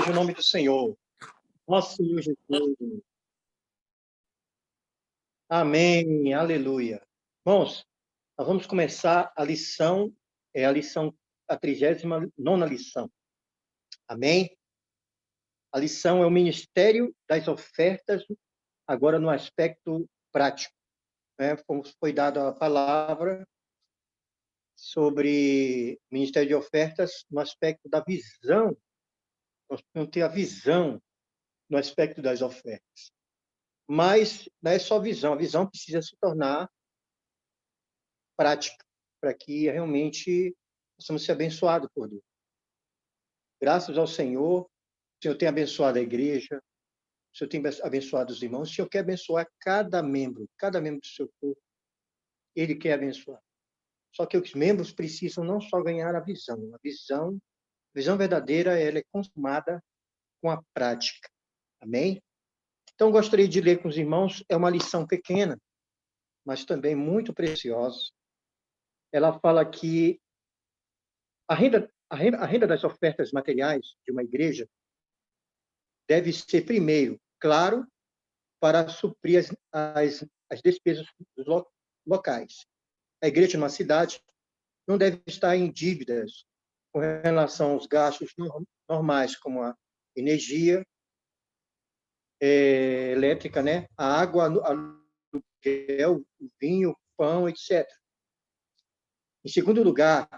seja o nome do Senhor. Nosso Senhor Jesus. Amém. Aleluia. Irmãos, nós vamos começar a lição, a 39ª lição. Amém? A lição é o ministério das ofertas, agora no aspecto prático. Como foi dada a palavra sobre o ministério de ofertas no aspecto da visão. Nós temos que ter a visão no aspecto das ofertas. Mas não é só visão, a visão precisa se tornar prática, para que realmente possamos ser abençoados por Deus. Graças ao Senhor, o Senhor tem abençoado a igreja, o Senhor tem abençoado os irmãos, o Senhor quer abençoar cada membro do seu corpo, Ele quer abençoar. Só que os membros precisam não só ganhar a visão verdadeira, ela é consumada com a prática. Amém? Então, gostaria de ler com os irmãos, é uma lição pequena, mas também muito preciosa. Ela fala que a renda das ofertas materiais de uma igreja deve ser, primeiro, claro, para suprir as despesas dos locais. A igreja numa cidade não deve estar em dívidas com relação aos gastos normais, como a energia elétrica, né? A água, aluguel, o vinho, pão, etc. Em segundo lugar,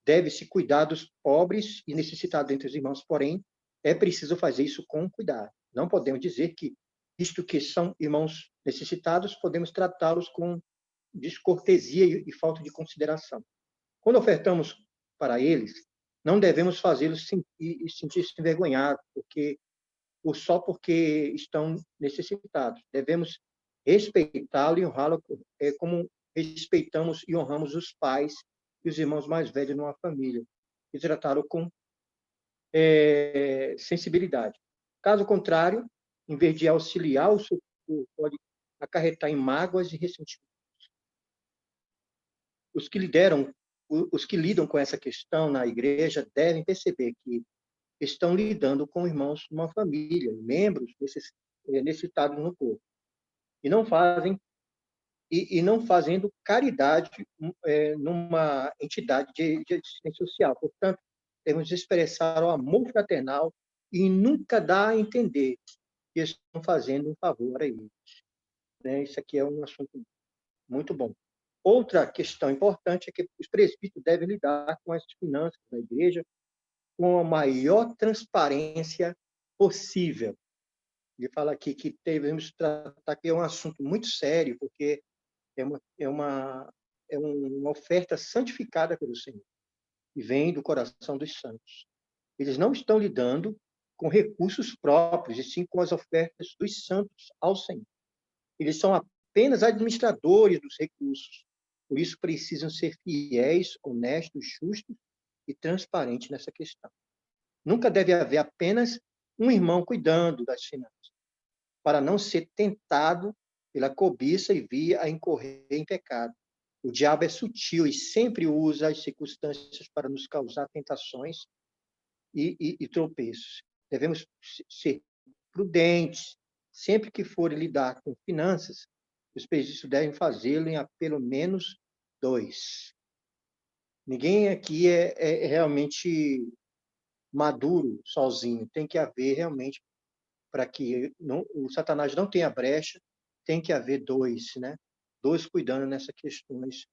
deve-se cuidar dos pobres e necessitados entre os irmãos, porém, é preciso fazer isso com cuidado. Não podemos dizer que, visto que são irmãos necessitados, podemos tratá-los com descortesia e falta de consideração. Quando ofertamos para eles, não devemos fazê-los sentir-se envergonhados, só porque estão necessitados. Devemos respeitá-lo e honrá-lo como respeitamos e honramos os pais e os irmãos mais velhos numa família, e tratá-lo com sensibilidade. Caso contrário, em vez de auxiliar o socorro, pode acarretar em mágoas e ressentimentos. Os que lidam com essa questão na igreja devem perceber que estão lidando com irmãos de uma família, membros necessitados no corpo, e não fazendo caridade numa entidade de assistência social. Portanto, temos de expressar o amor fraternal e nunca dar a entender que estão fazendo um favor a eles. Isso aqui é um assunto muito bom. Outra questão importante é que os presbíteros devem lidar com as finanças da igreja com a maior transparência possível. Ele fala aqui que devemos tratar que é um assunto muito sério, porque é uma oferta santificada pelo Senhor e vem do coração dos santos. Eles não estão lidando com recursos próprios, e sim com as ofertas dos santos ao Senhor. Eles são apenas administradores dos recursos, por isso precisam ser fiéis, honestos, justos e transparentes nessa questão. Nunca deve haver apenas um irmão cuidando das finanças, para não ser tentado pela cobiça e vir a incorrer em pecado. O diabo é sutil e sempre usa as circunstâncias para nos causar tentações e tropeços. Devemos ser prudentes. Sempre que forem lidar com finanças, os presbíteros devem fazê-lo em pelo menos 2. Ninguém aqui é realmente maduro sozinho. Tem que haver realmente, para que o Satanás não tenha brecha, tem que haver 2, né? 2 cuidando nessas questões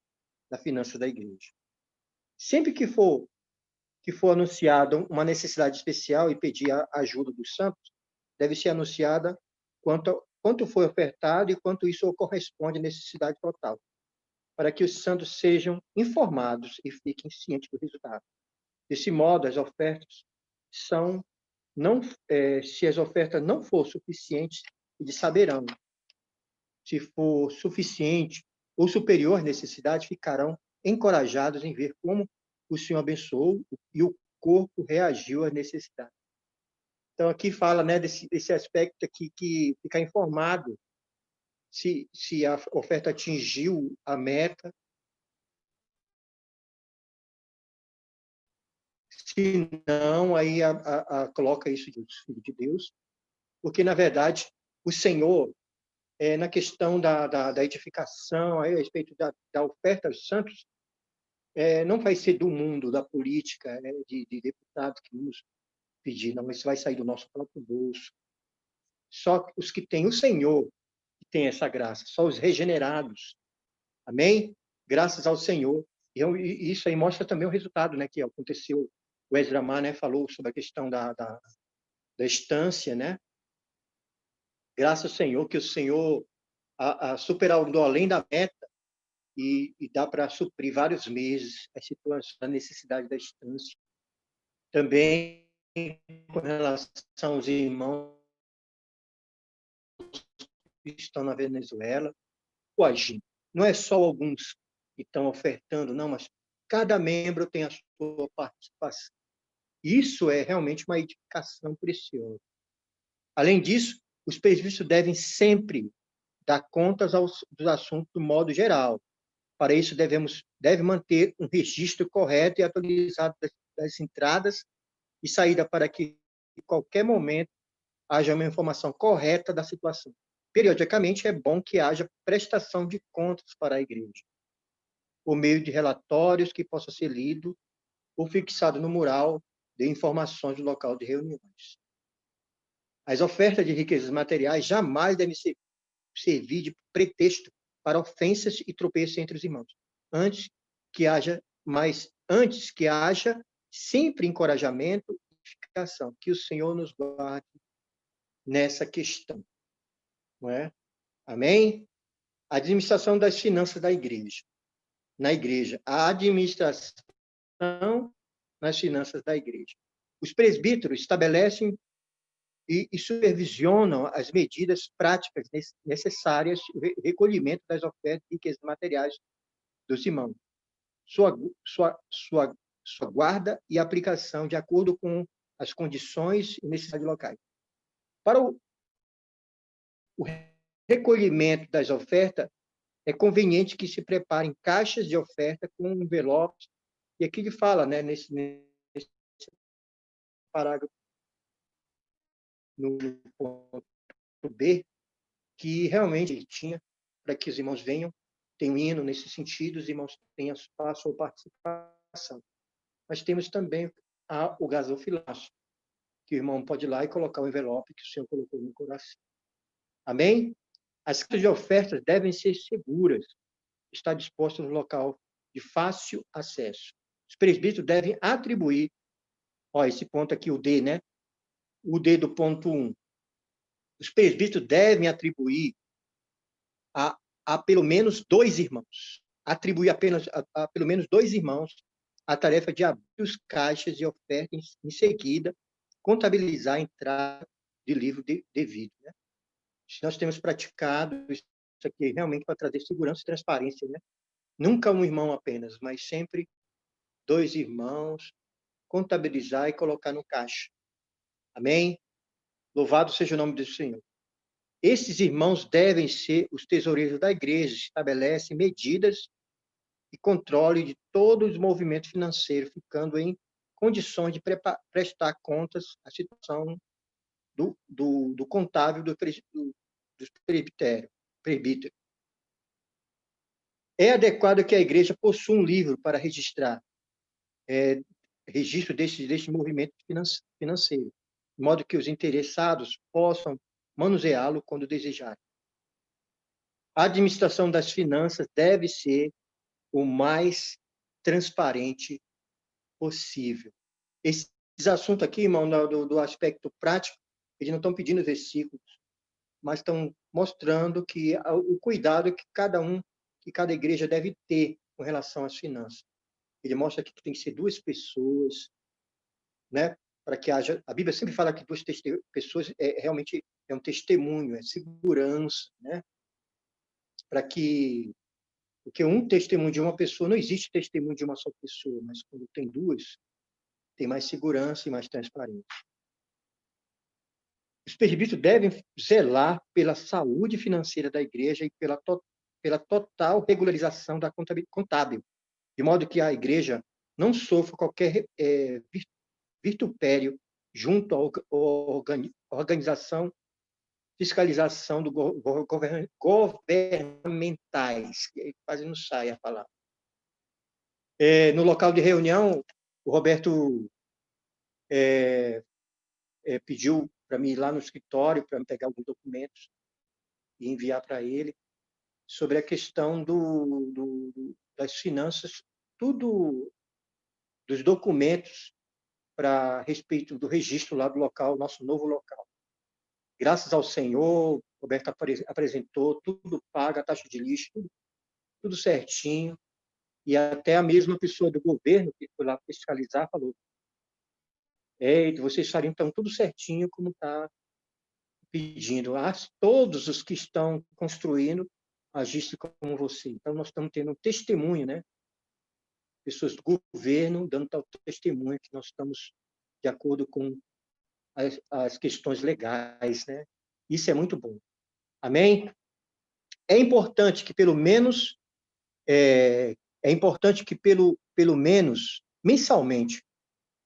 da finança da igreja. Sempre que for anunciada uma necessidade especial e pedir a ajuda dos santos, deve ser anunciada quanto foi ofertado e quanto isso corresponde à necessidade total, para que os santos sejam informados e fiquem cientes do resultado. Desse modo, as ofertas se as ofertas não for suficientes, eles saberão. Se for suficiente ou superior à necessidade, ficarão encorajados em ver como o Senhor abençoou e o corpo reagiu à necessidade. Então, aqui fala, né, desse aspecto aqui, que ficar informado se a oferta atingiu a meta, Se não, aí coloca isso de Filho de Deus, porque, na verdade, o Senhor, na questão da edificação, a respeito da oferta aos santos, não vai ser do mundo, da política, de deputados que nos pedir, não, isso vai sair do nosso próprio bolso. Só os que têm o Senhor que tem essa graça, só os regenerados. Amém? Graças ao Senhor. E isso aí mostra também o resultado, né, que aconteceu. O Ezra Mar, né, falou sobre a questão da estância, né? Graças ao Senhor, que o Senhor superou além da meta e dá para suprir vários meses as situações, a necessidade da estância. Também com relação aos irmãos que estão na Venezuela, agindo. Não é só alguns que estão ofertando, não, mas cada membro tem a sua participação. Isso é realmente uma edificação preciosa. Além disso, os presbíteros devem sempre dar contas dos assuntos do modo geral. Para isso, deve manter um registro correto e atualizado das entradas e saídas para que, em qualquer momento, haja uma informação correta da situação. Periodicamente, é bom que haja prestação de contas para a igreja, por meio de relatórios que possam ser lidos ou fixados no mural de informações do local de reuniões. As ofertas de riquezas materiais jamais devem servir de pretexto para ofensas e tropeços entre os irmãos. Antes que haja sempre encorajamento e edificação. Que o Senhor nos guarde nessa questão. Não é? Amém? A administração das finanças da igreja. Na igreja, a administração nas finanças da igreja. Os presbíteros estabelecem e supervisionam as medidas práticas necessárias ao recolhimento das ofertas e riquezas materiais dos irmãos, sua guarda e aplicação de acordo com as condições e necessidades locais. Para o recolhimento das ofertas, é conveniente que se preparem caixas de oferta com envelopes, e aqui ele fala, né, nesse parágrafo, no ponto B, que realmente ele tinha, para que os irmãos venham, tem um hino nesse sentido, os irmãos tenham a sua participação. Mas temos também o gasofilaço, que o irmão pode ir lá e colocar o envelope que o Senhor colocou no coração. Amém? As caixas de ofertas devem ser seguras, estar dispostas no local de fácil acesso. Os presbíteros devem atribuir, esse ponto aqui, o D, né? O D do ponto 1. Os presbíteros devem atribuir a pelo menos 2 irmãos, atribuir apenas a pelo menos 2 irmãos a tarefa de abrir os caixas de oferta em seguida, contabilizar a entrada de livro devido. Né? Nós temos praticado isso aqui realmente para trazer segurança e transparência. Né? Nunca um irmão apenas, mas sempre 2 irmãos, contabilizar e colocar no caixa. Amém? Louvado seja o nome do Senhor. Esses irmãos devem ser os tesoureiros da igreja, estabelecem medidas e controle de todos os movimentos financeiros, ficando em condições de prestar contas à situação do contábil do presbítero. É adequado que a igreja possua um livro para registro deste movimento financeiro, de modo que os interessados possam manuseá-lo quando desejarem. A administração das finanças deve ser o mais transparente possível. Esses assuntos aqui, irmão, do aspecto prático, eles não estão pedindo versículos, mas estão mostrando que o cuidado que cada igreja deve ter com relação às finanças. Ele mostra que tem que ser 2 pessoas, né? Para que haja. A Bíblia sempre fala que 2 pessoas realmente é um testemunho, é segurança, né? Para que. Porque um testemunho de uma pessoa, não existe testemunho de uma só pessoa, mas quando tem 2, tem mais segurança e mais transparência. Os presbíteros devem zelar pela saúde financeira da igreja e pela total regularização da contábil, de modo que a igreja não sofra qualquer vitupério junto à organização, fiscalização do governamentais, que quase não sai a palavra. No local de reunião, o Roberto pediu para mim ir lá no escritório para pegar alguns documentos e enviar para ele sobre a questão das finanças, tudo dos documentos para respeito do registro lá do local, nosso novo local. Graças ao Senhor, Roberto apresentou, tudo pago, a taxa de lixo, tudo certinho. E até a mesma pessoa do governo que foi lá fiscalizar falou: vocês fariam então tudo certinho como está pedindo. Todos os que estão construindo agissem como você. Então, nós estamos tendo um testemunho, né? Pessoas do governo dando tal testemunho que nós estamos de acordo com as questões legais, né? Isso é muito bom. Amém? É importante que pelo menos mensalmente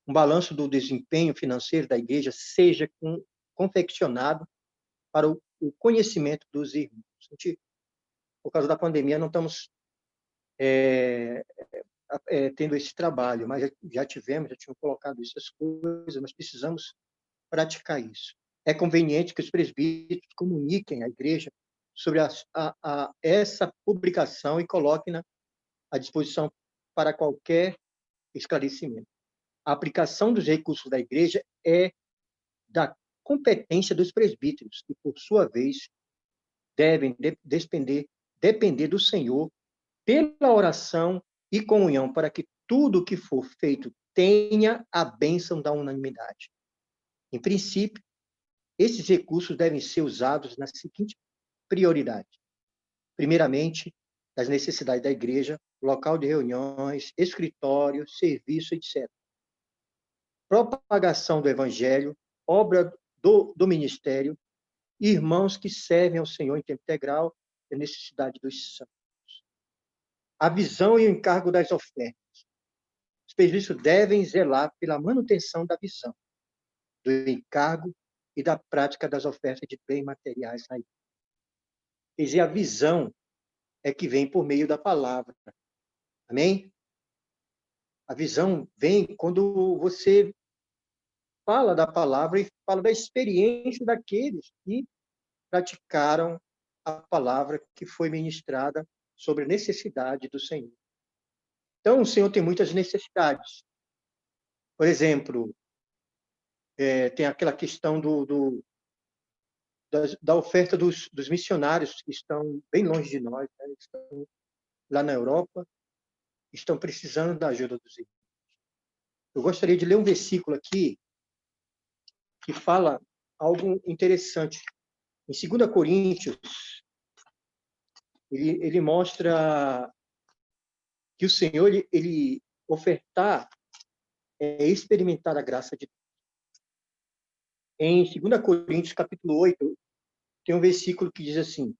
um balanço do desempenho financeiro da igreja seja confeccionado para o conhecimento dos irmãos. Por causa da pandemia, não estamos tendo esse trabalho, mas já tínhamos colocado essas coisas, mas precisamos praticar isso. É conveniente que os presbíteros comuniquem à igreja sobre essa publicação e coloquem-na à disposição para qualquer esclarecimento. A aplicação dos recursos da igreja é da competência dos presbíteros, que, por sua vez, devem depender do Senhor pela oração e comunhão, para que tudo o que for feito tenha a bênção da unanimidade. Em princípio, esses recursos devem ser usados na seguinte prioridade. Primeiramente, das necessidades da igreja, local de reuniões, escritório, serviço, etc. Propagação do evangelho, obra do ministério, irmãos que servem ao Senhor em tempo integral e necessidade dos santos. A visão e o encargo das ofertas. Os presbíteros devem zelar pela manutenção da visão, do encargo e da prática das ofertas de bens materiais na igreja. Quer dizer, a visão é que vem por meio da palavra. Amém? A visão vem quando você fala da palavra e fala da experiência daqueles que praticaram a palavra que foi ministrada sobre a necessidade do Senhor. Então, o Senhor tem muitas necessidades. Por exemplo, tem aquela questão da oferta dos missionários que estão bem longe de nós, né? Estão lá na Europa, estão precisando da ajuda dos irmãos. Eu gostaria de ler um versículo aqui que fala algo interessante. Em 2 Coríntios, ele mostra que o Senhor, ele ofertar é experimentar a graça de Deus. Em 2 Coríntios, capítulo 8, tem um versículo que diz assim: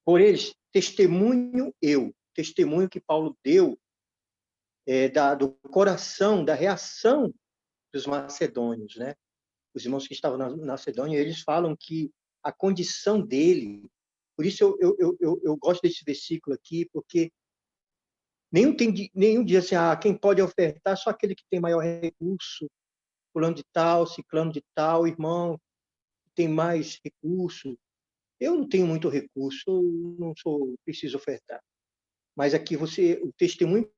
por eles, testemunho que Paulo deu do coração, da reação dos macedônios, né? Os irmãos que estavam na Macedônia, eles falam que a condição dele, por isso eu gosto desse versículo aqui, porque nenhum diz assim, quem pode ofertar só aquele que tem maior recurso, fulano de tal, ciclano de tal, irmão que tem mais recurso. Eu não tenho muito recurso, eu não preciso ofertar. Mas aqui o testemunho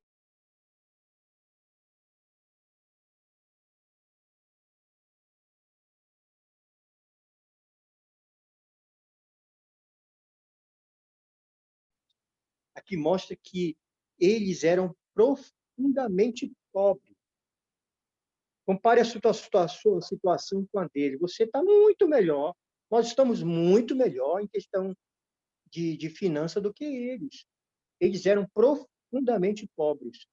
aqui mostra que eles eram profundamente pobres. Compare a sua situação com a dele. Você está muito melhor. Nós estamos muito melhor em questão de finança do que eles. Eles eram profundamente pobres,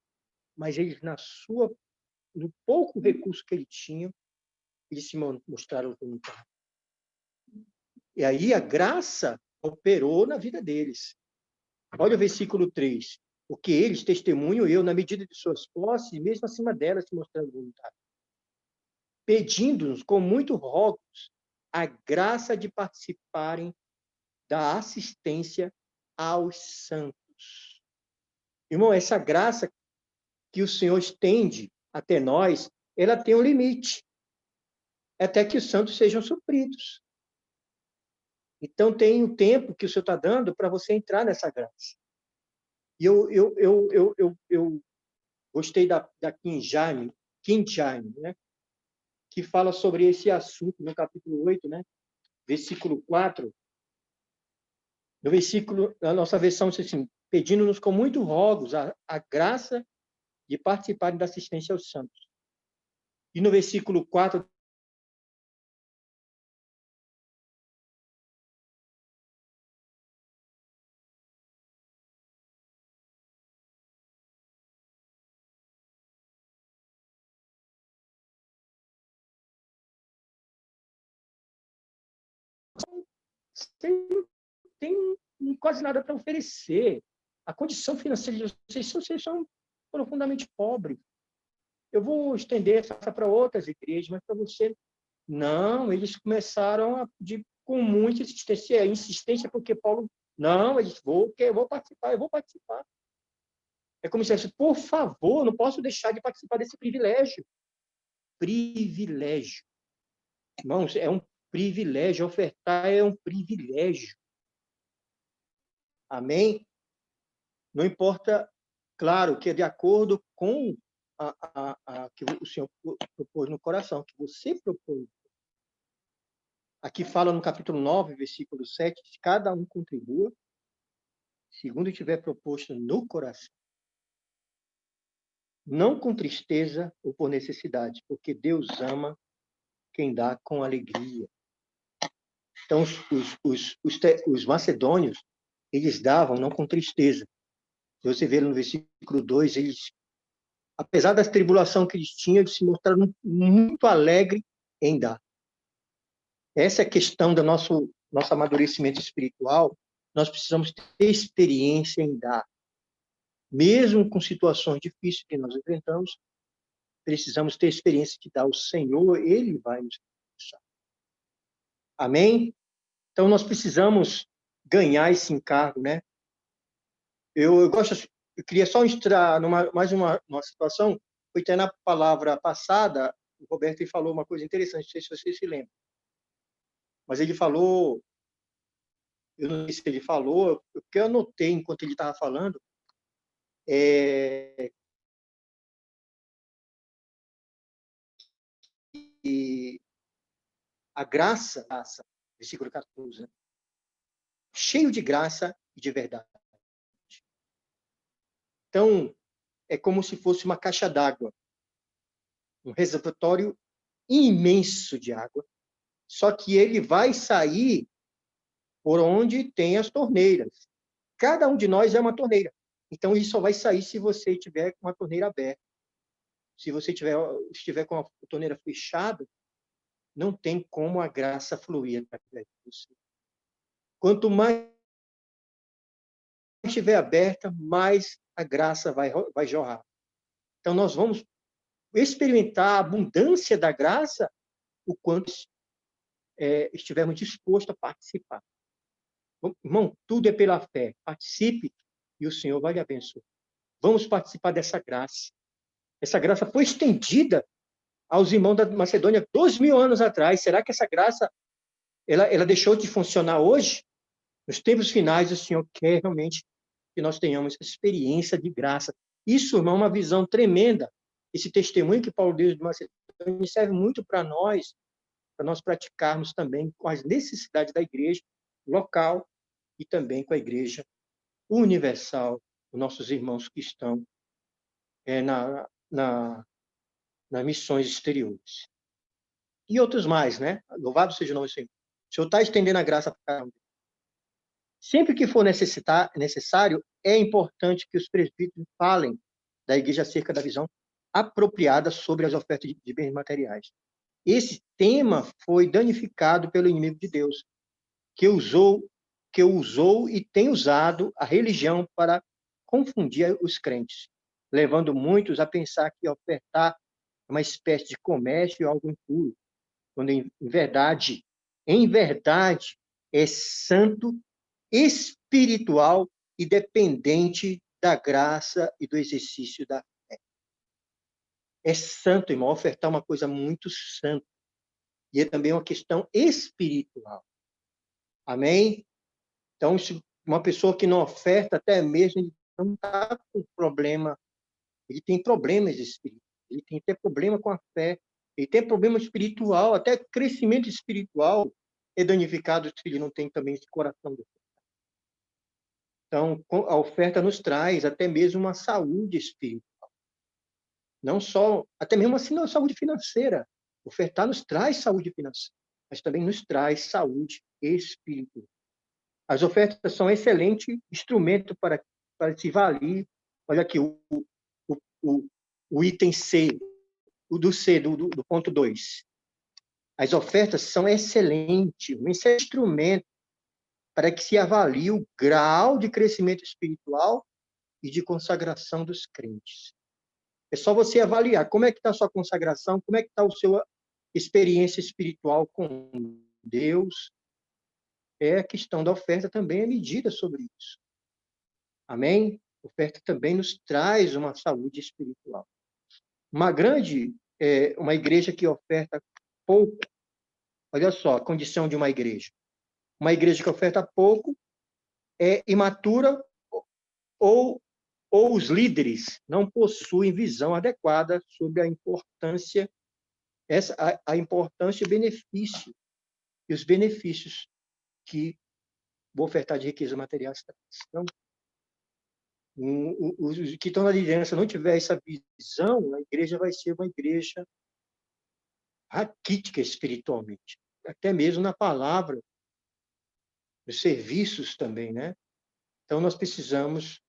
mas eles, no pouco recurso que eles tinham, eles se mostraram voluntários. E aí a graça operou na vida deles. Olha o versículo 3. porque eles testemunham eu na medida de suas posses, mesmo acima delas, se mostrando voluntário, pedindo-nos com muito rogos a graça de participarem da assistência aos santos. Irmão, essa graça que o Senhor estende até nós, ela tem um limite, até que os santos sejam supridos. Então, tem um tempo que o Senhor está dando para você entrar nessa graça. E eu gostei da King James, né? Que fala sobre esse assunto no capítulo 8, né? Versículo 4. No versículo, a nossa versão diz assim, pedindo-nos com muito rogos a graça de participarem da assistência aos santos. E no versículo 4, tem quase nada para oferecer. A condição financeira de vocês são profundamente pobres. Eu vou estender essa para outras igrejas, mas para você, não. Eles começaram a pedir com muita insistência, porque Paulo, não, eles eu vou participar. É como se dissesse, por favor, não posso deixar de participar desse privilégio. Privilégio. Irmãos, é um privilégio, ofertar é um privilégio. Amém? Não importa, claro, que é de acordo com a que o Senhor propôs no coração, que você propôs. Aqui fala no capítulo 9, versículo 7, que cada um contribua, segundo tiver proposto no coração. Não com tristeza ou por necessidade, porque Deus ama quem dá com alegria. Então, os macedônios, eles davam não com tristeza. Você vê no versículo 2, eles, apesar da tribulação que eles tinham, eles se mostraram muito alegres em dar. Essa é a questão do nosso amadurecimento espiritual. Nós precisamos ter experiência em dar. Mesmo com situações difíceis que nós enfrentamos, precisamos ter experiência de dar. O Senhor, Ele vai nos deixar. Amém? Então, nós precisamos ganhar esse encargo, né? Eu queria só entrar mais uma situação. Foi até na palavra passada, o Roberto falou uma coisa interessante, não sei se vocês se lembram. Mas ele falou, eu não sei se ele falou, o que eu anotei enquanto ele estava falando, e a graça, versículo 14, né? Cheio de graça e de verdade. Então, é como se fosse uma caixa d'água, um reservatório imenso de água, só que ele vai sair por onde tem as torneiras. Cada um de nós é uma torneira. Então, isso só vai sair se você tiver com a torneira aberta. Se você estiver com a torneira fechada, não tem como a graça fluir através de você. Quanto mais estiver aberta, mais a graça vai jorrar. Então, nós vamos experimentar a abundância da graça o quanto estivermos dispostos a participar. Irmão, tudo é pela fé. Participe e o Senhor vai lhe abençoar. Vamos participar dessa graça. Essa graça foi estendida aos irmãos da Macedônia 2000 anos atrás. Será que essa graça ela deixou de funcionar hoje? Nos tempos finais, o Senhor quer realmente que nós tenhamos experiência de graça. Isso, irmão, é uma visão tremenda. Esse testemunho que Paulo deu de Macedônia serve muito para nós praticarmos também com as necessidades da igreja local e também com a igreja universal, os nossos irmãos que estão nas missões exteriores. E outros mais, né? Louvado seja o nome do Senhor. O Senhor está estendendo a graça para cada um. Sempre que for necessário, é importante que os presbíteros falem da igreja acerca da visão apropriada sobre as ofertas de bens materiais. Esse tema foi danificado pelo inimigo de Deus, que usou e tem usado a religião para confundir os crentes, levando muitos a pensar que ofertar é uma espécie de comércio ou algo impuro, quando em verdade, é santo, espiritual e dependente da graça e do exercício da fé. É santo, irmão, ofertar é uma coisa muito santa. E é também uma questão espiritual. Amém? Então, se uma pessoa que não oferta, até mesmo, ele não está com problema, ele tem problemas espirituais, ele tem até problema com a fé, ele tem problema espiritual, até crescimento espiritual é danificado se ele não tem também esse coração. Então, a oferta nos traz até mesmo uma saúde espiritual. Não só, até mesmo assim, não saúde financeira. Ofertar nos traz saúde financeira, mas também nos traz saúde espiritual. As ofertas são um excelente instrumento para se valer. Olha aqui, o item C, o do C, do ponto 2. As ofertas são excelentes, um excelente instrumento para que se avalie o grau de crescimento espiritual e de consagração dos crentes. É só você avaliar como é que está a sua consagração, como é que está a sua experiência espiritual com Deus. A questão da oferta também é medida sobre isso. Amém? A oferta também nos traz uma saúde espiritual. Uma igreja que oferta pouco, olha só a condição de uma igreja. Uma igreja que oferta pouco é imatura ou os líderes não possuem visão adequada sobre a importância e benefício, e os benefícios que o ofertar de riqueza materiais traz. Então, os que estão na liderança não tiver essa visão, a igreja vai ser uma igreja raquítica espiritualmente, até mesmo na palavra, nos serviços também, né? Então, nós precisamos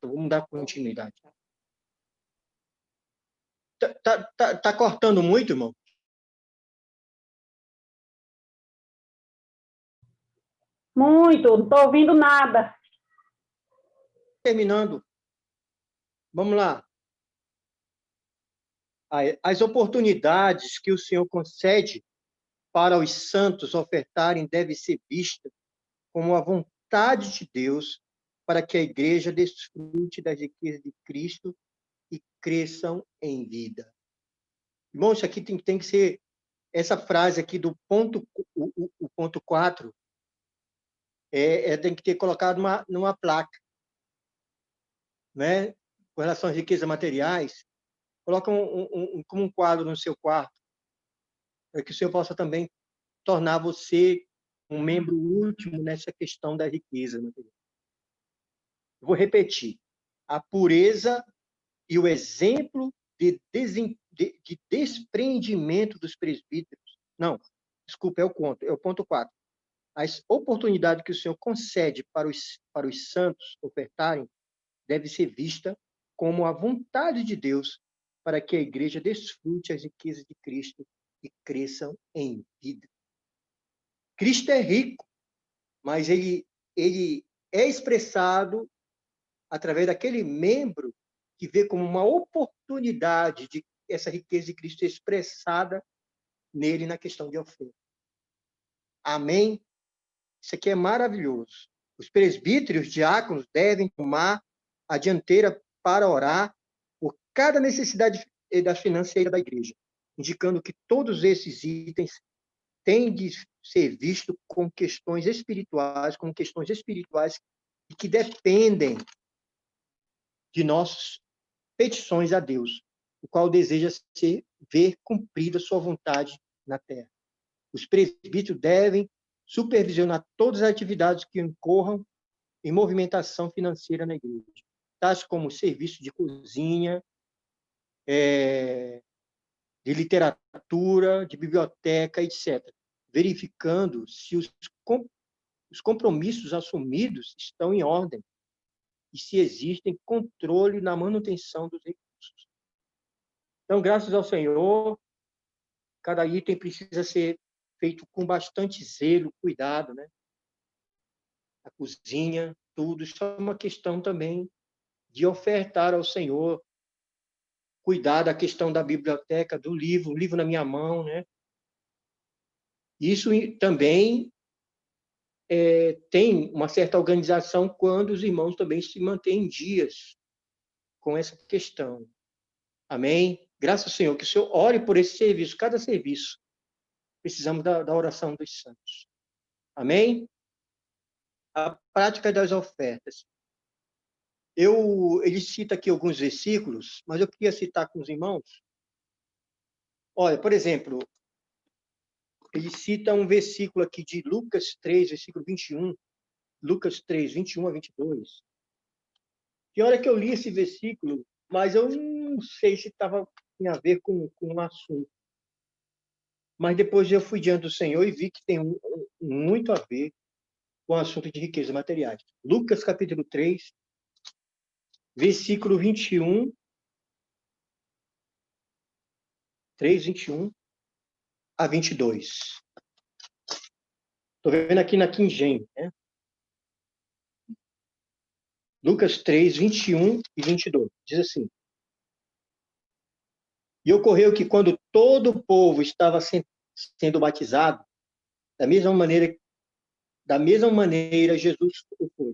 vamos dar continuidade. Tá cortando muito, irmão? Muito, não estou ouvindo nada. Terminando. Vamos lá. As oportunidades que o Senhor concede para os santos ofertarem devem ser vistas como a vontade de Deus para que a igreja desfrute das riquezas de Cristo e cresçam em vida. Irmão, isso aqui tem que ser, essa frase aqui do ponto, o ponto 4, tem que ter colocado numa placa, né? Com relação às riquezas materiais, coloca como um quadro no seu quarto, para que o Senhor possa também tornar você um membro último nessa questão da riqueza material. Eu vou repetir. A pureza e o exemplo de despreendimento dos presbíteros. Não, desculpa, é o ponto 4. As oportunidades que o Senhor concede para os santos ofertarem deve ser vista como a vontade de Deus para que a igreja desfrute as riquezas de Cristo e cresçam em vida. Cristo é rico, mas ele é expressado através daquele membro que vê como uma oportunidade de essa riqueza de Cristo expressada nele na questão de oferta. Amém? Isso aqui é maravilhoso. Os presbíteros, diáconos, devem tomar a dianteira para orar por cada necessidade da financeira da igreja, indicando que todos esses itens têm de ser vistos como questões espirituais e que dependem de nossas petições a Deus, o qual deseja ver cumprida sua vontade na terra. Os presbíteros devem supervisionar todas as atividades que incorram em movimentação financeira na igreja. tais como serviço de cozinha, de literatura, de biblioteca, etc., verificando se os compromissos assumidos estão em ordem e se existem controle na manutenção dos recursos. Então, graças ao Senhor, cada item precisa ser feito com bastante zelo, cuidado, né? A cozinha, tudo. Isso é uma questão também de ofertar ao Senhor, cuidar da questão da biblioteca, do livro, o livro na minha mão, né? Isso também tem uma certa organização quando os irmãos também se mantêm em dias com essa questão. Amém? Graças ao Senhor, que o Senhor ore por esse serviço, cada serviço. Precisamos da oração dos santos. Amém? A prática das ofertas. Ele cita aqui alguns versículos, mas eu queria citar com os irmãos. Olha, por exemplo, ele cita um versículo aqui de Lucas 3, versículo 21. Lucas 3, 21 a 22. E olha que eu li esse versículo, mas eu não sei se tinha a ver com um assunto. Mas depois eu fui diante do Senhor e vi que tem muito a ver com o assunto de riquezas materiais. Lucas capítulo 3, versículo 21, 3, 21 a 22. Estou vendo aqui na King James, né? Lucas 3, 21 e 22. Diz assim: E ocorreu que quando todo o povo estava sendo batizado, da mesma maneira Jesus o foi.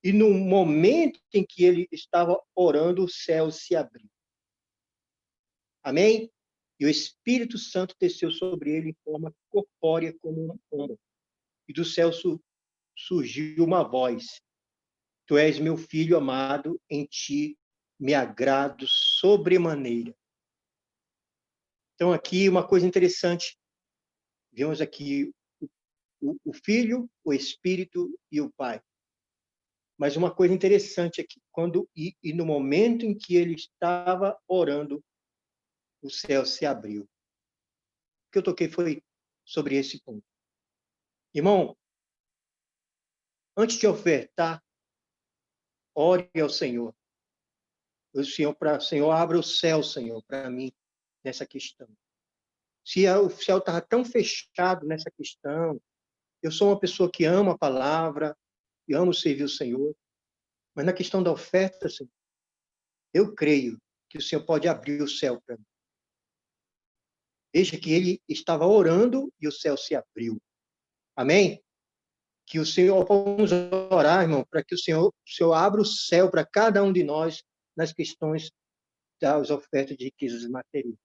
E no momento em que ele estava orando, o céu se abriu. Amém? E o Espírito Santo desceu sobre ele em forma corpórea como uma pomba. E do céu surgiu uma voz: Tu és meu filho amado, em ti me agrado sobremaneira. Então, aqui uma coisa interessante. Vemos aqui o Filho, o Espírito e o Pai. Mas uma coisa interessante aqui, no momento em que ele estava orando, o céu se abriu. O que eu toquei foi sobre esse ponto. Irmão, antes de ofertar, ore ao Senhor. Senhor, abra o céu, Senhor, para mim, nessa questão. Se o céu estava tão fechado nessa questão, eu sou uma pessoa que ama a palavra, e amo servir o Senhor, mas na questão da oferta, Senhor, eu creio que o Senhor pode abrir o céu para mim. Veja que ele estava orando e o céu se abriu. Amém? Que o Senhor, vamos orar, irmão, para que o Senhor abra o céu para cada um de nós nas questões das ofertas de riquezas materiais.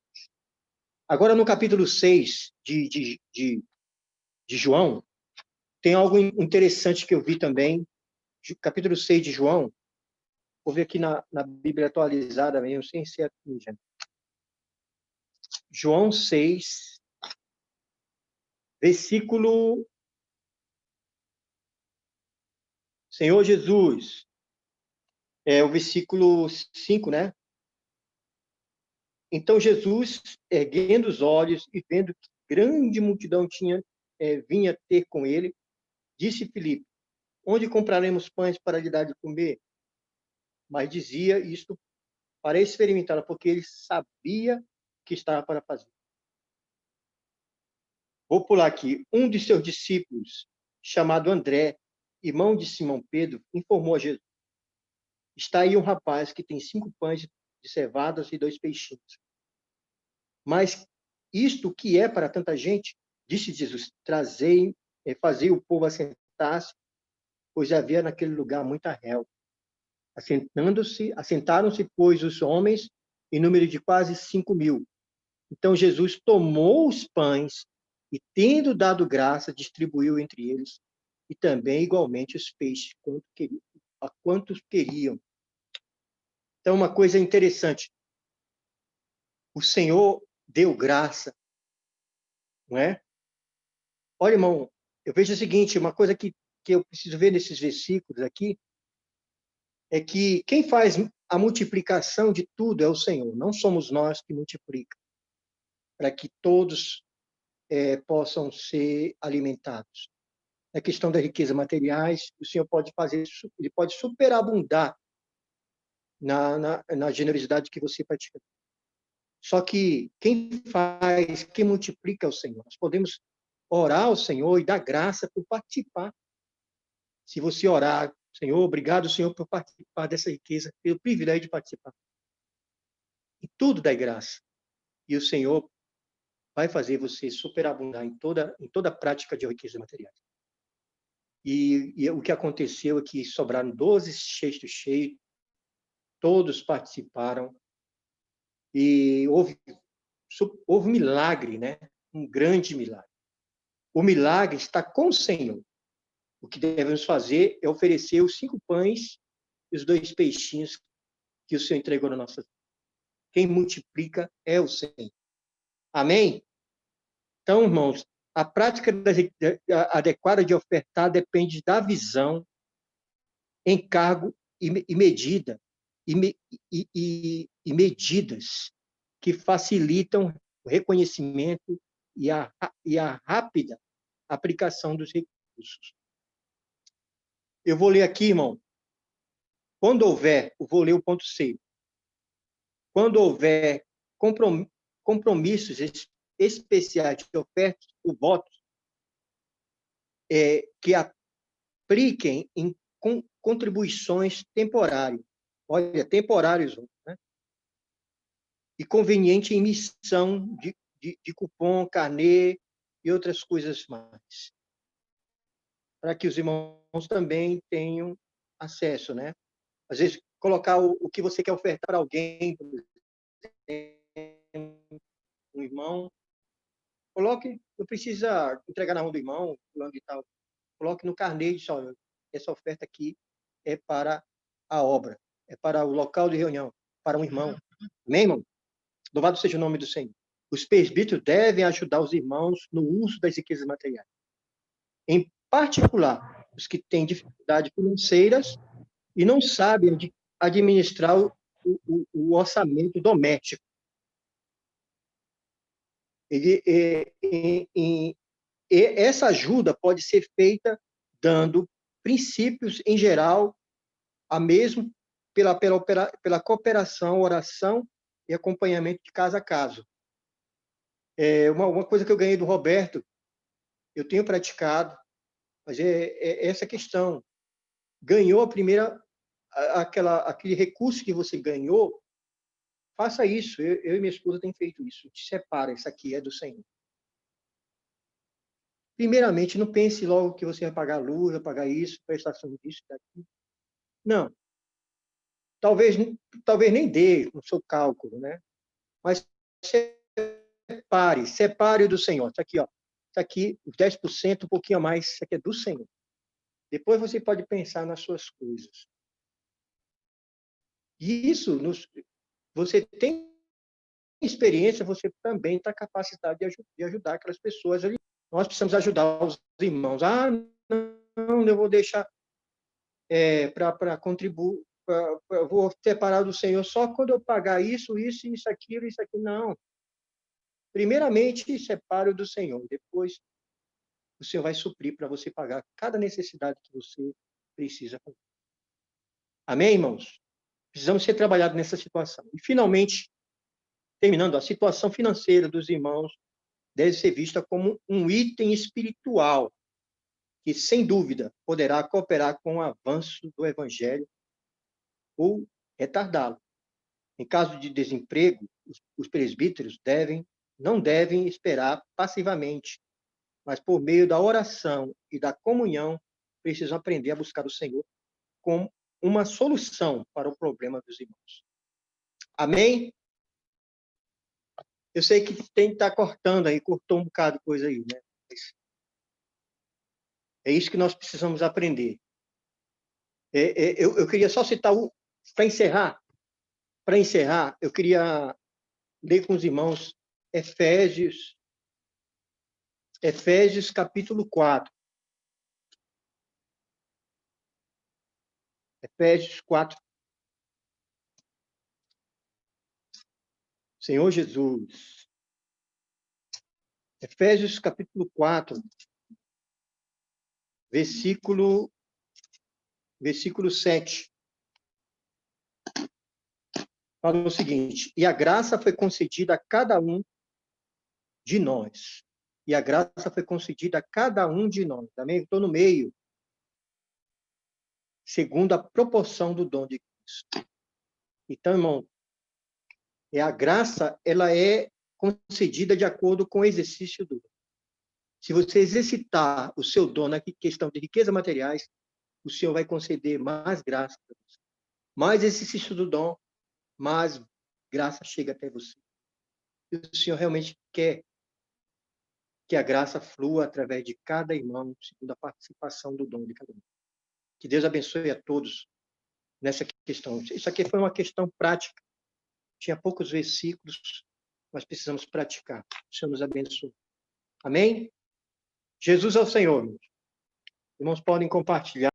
Agora, no capítulo 6 de João, tem algo interessante que eu vi também. Capítulo 6 de João, vou ver aqui na Bíblia atualizada mesmo, sem ser aqui, gente. João 6, versículo... Senhor Jesus, o versículo 5, né? Então Jesus, erguendo os olhos e vendo que grande multidão vinha ter com ele, disse Filipe: Onde compraremos pães para lhe dar de comer? Mas dizia isto para experimentá-lo, porque ele sabia que estava para fazer. Vou pular aqui. Um de seus discípulos, chamado André, irmão de Simão Pedro, informou a Jesus: Está aí um rapaz que tem 5 pães de cevadas e 2 peixinhos. Mas isto que é para tanta gente? Disse Jesus: fazei o povo assentar-se, pois havia naquele lugar muita relva. Assentaram-se, pois, os homens, em número de quase 5.000. Então Jesus tomou os pães e, tendo dado graça, distribuiu entre eles, e também igualmente os peixes, a quantos queriam. Então, uma coisa interessante. O Senhor deu graça, não é? Olha, irmão, eu vejo o seguinte, uma coisa que eu preciso ver nesses versículos aqui, é que quem faz a multiplicação de tudo é o Senhor, não somos nós que multiplica, para que todos possam ser alimentados. Na questão das riquezas materiais, o Senhor pode fazer, ele pode superabundar na generosidade que você pratica. Só que quem multiplica é o Senhor. Nós podemos orar ao Senhor e dar graça por participar. Se você orar, Senhor, obrigado, Senhor, por participar dessa riqueza, pelo privilégio de participar. E tudo dá graça. E o Senhor vai fazer você superabundar em toda a prática de riquezas materiais. E o que aconteceu é que sobraram 12 cestos cheios, todos participaram, e houve milagre, né? Um grande milagre. O milagre está com o Senhor. O que devemos fazer é oferecer os 5 pães e os 2 peixinhos que o Senhor entregou na nossa vida. Quem multiplica é o Senhor. Amém? Então, irmãos, a prática adequada de ofertar depende da visão, encargo e medida, e medidas que facilitam o reconhecimento e a rápida aplicação dos recursos. Eu vou ler aqui, irmão. Quando houver, eu vou ler o ponto C. Quando houver compromissos especiais de ofertas ou votos que apliquem em contribuições temporárias. Olha, temporários, né? E conveniente emissão de cupom, carnê e outras coisas mais. Para que os irmãos também tenham acesso, né? Às vezes, colocar o que você quer ofertar para alguém, por exemplo, um irmão, coloque, não precisa entregar na mão do irmão, fulano e tal. Coloque no carnê e diz, olha, essa oferta aqui é para a obra, é para o local de reunião, para um irmão. Amém, irmão? Louvado seja o nome do Senhor. Os presbíteros devem ajudar os irmãos no uso das riquezas materiais. Em particular, os que têm dificuldades financeiras e não sabem administrar o orçamento doméstico. Essa ajuda pode ser feita dando princípios em geral, a mesmo pela cooperação, oração e acompanhamento de caso a caso. Uma coisa que eu ganhei do Roberto, eu tenho praticado, mas é essa questão. Ganhou a primeira, aquele recurso que você ganhou, faça isso. Eu e minha esposa temos feito isso. Te separa, isso aqui é do Senhor. Primeiramente, não pense logo que você vai pagar a luz, vai pagar isso, prestação disso, daqui. Não. Talvez nem dê no seu cálculo, né? Mas separe do Senhor. Isso aqui, ó. Isso aqui, os 10%, um pouquinho a mais, isso aqui é do Senhor. Depois você pode pensar nas suas coisas. E isso, você tem experiência, você também está capacitado de ajudar aquelas pessoas ali. Nós precisamos ajudar os irmãos. Não, eu vou deixar para contribuir, eu vou separar do Senhor só quando eu pagar isso, aquilo, isso aqui. Não. Primeiramente, separe do Senhor. Depois, o Senhor vai suprir para você pagar cada necessidade que você precisa. Amém, irmãos? Precisamos ser trabalhados nessa situação. E, finalmente, terminando, a situação financeira dos irmãos deve ser vista como um item espiritual que, sem dúvida, poderá cooperar com o avanço do Evangelho ou retardá-lo. Em caso de desemprego, os presbíteros não devem esperar passivamente, mas por meio da oração e da comunhão, precisam aprender a buscar o Senhor como uma solução para o problema dos irmãos. Amém? Eu sei que tem que estar cortando aí, cortou um bocado de coisa aí, né? É isso que nós precisamos aprender. Eu queria só citar, para encerrar, eu queria ler com os irmãos Efésios capítulo 4. Efésios 4. Senhor Jesus. Efésios capítulo 4, versículo 7. Fala o seguinte: e a graça foi concedida a cada um de nós. E a graça foi concedida a cada um de nós. Também estou no meio. Segundo a proporção do dom de Cristo. Então, irmão, a graça, ela é concedida de acordo com o exercício do dom. Se você exercitar o seu dom na questão de riquezas materiais, o Senhor vai conceder mais graça para você. Mais exercício do dom, mais graça chega até você. E o Senhor realmente quer que a graça flua através de cada irmão, segundo a participação do dom de cada um. Que Deus abençoe a todos nessa questão. Isso aqui foi uma questão prática. Tinha poucos versículos, mas precisamos praticar. O Senhor nos abençoe. Amém? Jesus é o Senhor. Irmãos, podem compartilhar.